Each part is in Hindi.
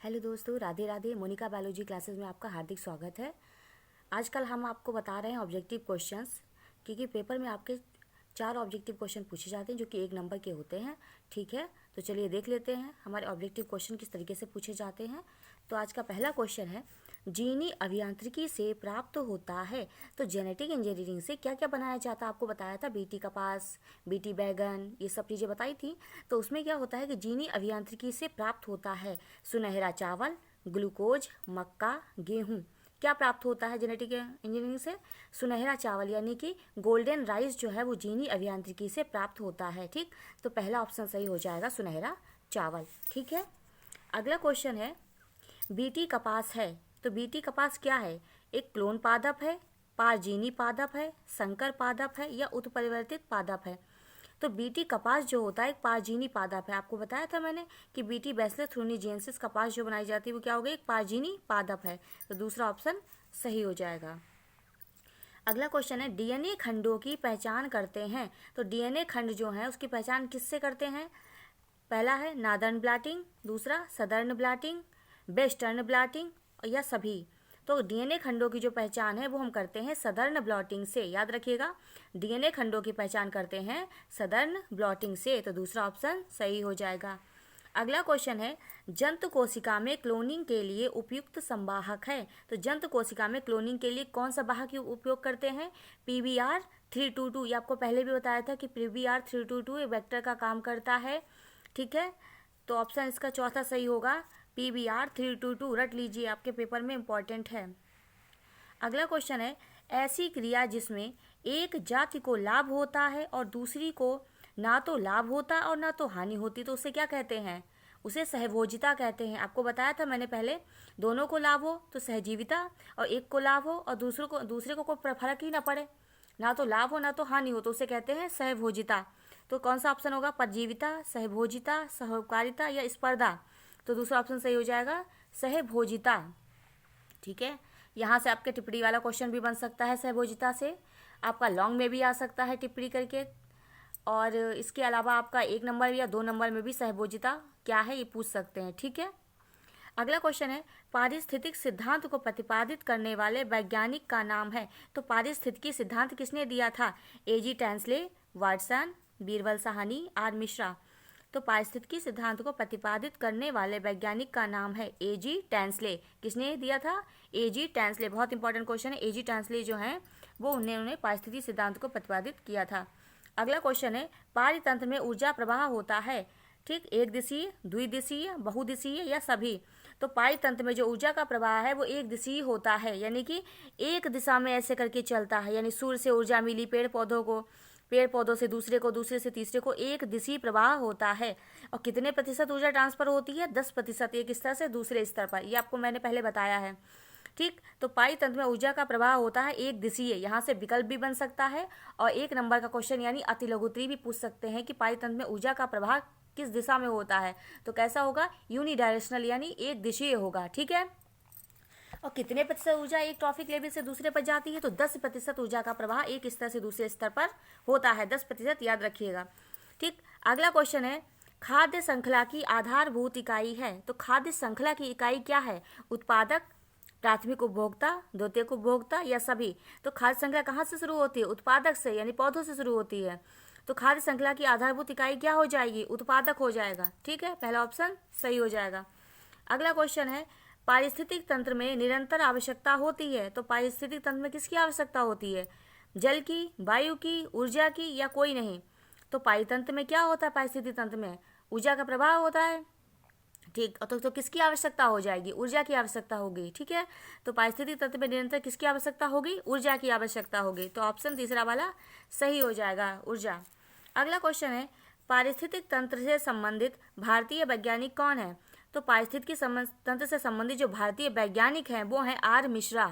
हेलो दोस्तों, राधे राधे। मोनिका बायोलॉजी क्लासेस में आपका हार्दिक स्वागत है। आजकल हम आपको बता रहे हैं ऑब्जेक्टिव क्वेश्चंस, क्योंकि पेपर में आपके 4 ऑब्जेक्टिव क्वेश्चन पूछे जाते हैं जो कि 1 नंबर के होते हैं। ठीक है, तो चलिए देख लेते हैं हमारे ऑब्जेक्टिव क्वेश्चन किस तरीके से पूछे जाते हैं। तो आज का पहला क्वेश्चन है, जीनी अभियांत्रिकी से प्राप्त होता है। तो जेनेटिक इंजीनियरिंग से क्या क्या बनाया जाता है, आपको बताया था बीटी कपास, बीटी बैगन, ये सब चीज़ें बताई थी। तो उसमें क्या होता है कि जीनी अभियांत्रिकी से प्राप्त होता है सुनहरा चावल, ग्लूकोज, मक्का, गेहूँ। क्या प्राप्त होता है जेनेटिक इंजीनियरिंग से? सुनहरा चावल, यानी कि गोल्डन राइस जो है वो जीनी अभियांत्रिकी से प्राप्त होता है। ठीक, तो पहला ऑप्शन सही हो जाएगा, सुनहरा चावल। ठीक है, अगला क्वेश्चन है, बीटी कपास है। तो बीटी कपास क्या है? एक क्लोन पादप है, पारजीनी पादप है, संकर पादप है या उत्परिवर्तित पादप है? तो बीटी कपास जो होता है एक पारजीनी पादप है। आपको बताया था मैंने कि बीटी बैसिलस थ्रूनिजेंसिस कपास जो बनाई जाती है वो क्या हो गई? एक पारजीनी पादप है। तो दूसरा ऑप्शन सही हो जाएगा। अगला क्वेश्चन है, डीएनए खंडों की पहचान करते हैं। तो डीएनए खंड जो है उसकी पहचान किससे करते हैं? पहला है नादर्न ब्लॉटिंग, दूसरा सदर्न ब्लॉटिंग, वेस्टर्न ब्लॉटिंग या सभी। तो डीएनए खंडों की जो पहचान है वो हम करते हैं सदर्न ब्लॉटिंग से। याद रखिएगा, डीएनए खंडों की पहचान करते हैं सदर्न ब्लॉटिंग से। तो दूसरा ऑप्शन सही हो जाएगा। अगला क्वेश्चन है, जंतु कोशिका में क्लोनिंग के लिए उपयुक्त संवाहक है। तो जंतु कोशिका में क्लोनिंग के लिए कौन सा वाहक उपयोग करते हैं? PBr322। ये आपको पहले भी बताया था कि PBr322 एक वेक्टर का काम करता है। ठीक है, तो ऑप्शन इसका चौथा सही होगा, PBr322। रट लीजिए, आपके पेपर में इंपॉर्टेंट है। अगला क्वेश्चन है, ऐसी क्रिया जिसमें एक जाति को लाभ होता है और दूसरी को ना तो लाभ होता और ना तो हानि होती, तो उसे क्या कहते हैं? उसे सहभोजिता कहते हैं। आपको बताया था मैंने पहले, दोनों को लाभ हो तो सहजीविता, और एक को लाभ हो और दूसरे को कोई फर्क ही ना पड़े, ना तो लाभ हो ना तो हानि हो, तो उसे कहते हैं सहभोजिता। तो कौन सा ऑप्शन होगा? परजीविता, सहभोजिता, सहोपकारिता या स्पर्धा? तो दूसरा ऑप्शन सही हो जाएगा, सहभोजिता। ठीक है, यहाँ से आपके टिप्पणी वाला क्वेश्चन भी बन सकता है सहभोजिता से, आपका लॉन्ग में भी आ सकता है टिप्पणी करके, और इसके अलावा आपका 1 नंबर या 2 नंबर में भी सहभोजिता क्या है ये पूछ सकते हैं। ठीक है, अगला क्वेश्चन है, पारिस्थितिक सिद्धांत को प्रतिपादित करने वाले वैज्ञानिक का नाम है। तो पारिस्थितिकी सिद्धांत किसने दिया था? AG Tansley, Watson, Birbal Sahni, R Mishra. तो पारिस्थितिकी सिद्धांत को प्रतिपादित करने वाले वैज्ञानिक का नाम है AG टैंसले। किसने दिया था? AG टैंसले। बहुत इंपॉर्टेंट क्वेश्चन है, AG टैंसले जो हैं वो उन्होंने पारिस्थितिकी सिद्धांत को प्रतिपादित किया था। अगला क्वेश्चन है, पारितंत्र में ऊर्जा प्रवाह होता है। ठीक, एक दिशीय, द्विदिशीय, बहुदिशीय या सभी? तो पारितंत्र में जो ऊर्जा का प्रवाह है वो एक दिशीय होता है, यानी कि एक दिशा में ऐसे करके चलता है। यानी सूर्य से ऊर्जा मिली पेड़ पौधों को, पेड़ पौधों से दूसरे को, दूसरे से तीसरे को, एक दिशीय प्रवाह होता है। और कितने प्रतिशत ऊर्जा ट्रांसफर होती है? 10%, एक स्तर से दूसरे स्तर पर। ये आपको मैंने पहले बताया है। ठीक, तो पारितंत्र में ऊर्जा का प्रवाह होता है एक दिशीय। यहाँ से विकल्प भी बन सकता है, और 1 नंबर का क्वेश्चन यानी अति लघुत्तरी भी पूछ सकते हैं कि पारितंत्र में ऊर्जा का प्रवाह किस दिशा में होता है। तो कैसा होगा? यूनिडायरेक्शनल, यानी एक दिशीय होगा। ठीक है, और कितने प्रतिशत ऊर्जा एक ट्रॉफिक लेवल से दूसरे पर जाती है? तो 10% ऊर्जा का प्रवाह एक स्तर से दूसरे स्तर पर होता है। 10%, याद रखिएगा। ठीक, अगला क्वेश्चन है, खाद्य श्रृंखला की आधारभूत इकाई है। तो खाद्य श्रृंखला की इकाई क्या है? उत्पादक, प्राथमिक उपभोक्ता, द्वितीयक उपभोक्ता या सभी? तो खाद्य श्रृंखला कहाँ से शुरू होती है? उत्पादक से, यानी पौधों से शुरू होती है। तो खाद्य श्रृंखला की आधारभूत इकाई क्या हो जाएगी? उत्पादक हो जाएगा। ठीक है, पहला ऑप्शन सही हो जाएगा। अगला क्वेश्चन है, पारिस्थितिक तंत्र में निरंतर आवश्यकता होती है। तो पारिस्थितिक तंत्र में किसकी आवश्यकता होती है? जल की, वायु की, ऊर्जा की या कोई नहीं? तो पारितंत्र में क्या होता है? पारिस्थितिक तंत्र में ऊर्जा का प्रवाह होता है। ठीक, तो किसकी आवश्यकता हो जाएगी? ऊर्जा की आवश्यकता होगी। ठीक है, तो पारिस्थितिक तंत्र में निरंतर किसकी आवश्यकता होगी? ऊर्जा की आवश्यकता होगी। तो ऑप्शन तीसरा वाला सही हो जाएगा, ऊर्जा। अगला क्वेश्चन है, पारिस्थितिक तंत्र से संबंधित भारतीय वैज्ञानिक कौन है? तो पारिस्थितिकी तंत्र से संबंधित जो भारतीय वैज्ञानिक हैं वो हैं आर मिश्रा।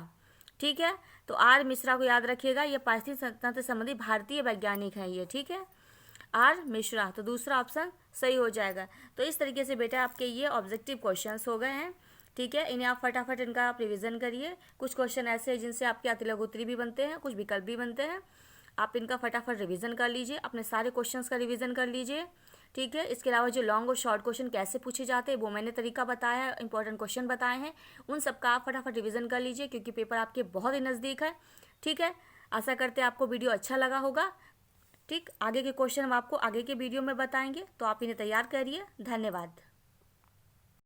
ठीक है, तो आर मिश्रा को याद रखिएगा, ये पारिस्थितिक तंत्र से संबंधित भारतीय वैज्ञानिक हैं ये। ठीक है, आर मिश्रा। तो दूसरा ऑप्शन सही हो जाएगा। तो इस तरीके से बेटा आपके ये ऑब्जेक्टिव क्वेश्चंस हो गए हैं। ठीक है, इन्हें आप फटाफट इनका आप रिवीजन करिए। कुछ क्वेश्चन ऐसे हैं जिनसे आपके अति लघुत्तरी भी बनते हैं, कुछ विकल्प भी बनते हैं। आप इनका फटाफट रिवीजन कर लीजिए, अपने सारे क्वेश्चंस का रिवीजन कर लीजिए। ठीक है। इसके अलावा जो लॉन्ग और शॉर्ट क्वेश्चन कैसे पूछे जाते हैं वो मैंने तरीका बताया है, इंपॉर्टेंट क्वेश्चन बताए हैं, उन सब का आप फटाफट रिवीजन कर लीजिए क्योंकि पेपर आपके बहुत ही नज़दीक है। ठीक है, आशा करते हैं आपको वीडियो अच्छा लगा होगा। ठीक, आगे के क्वेश्चन हम आपको आगे के वीडियो में बताएंगे, तो आप इन्हें तैयार करिए। धन्यवाद।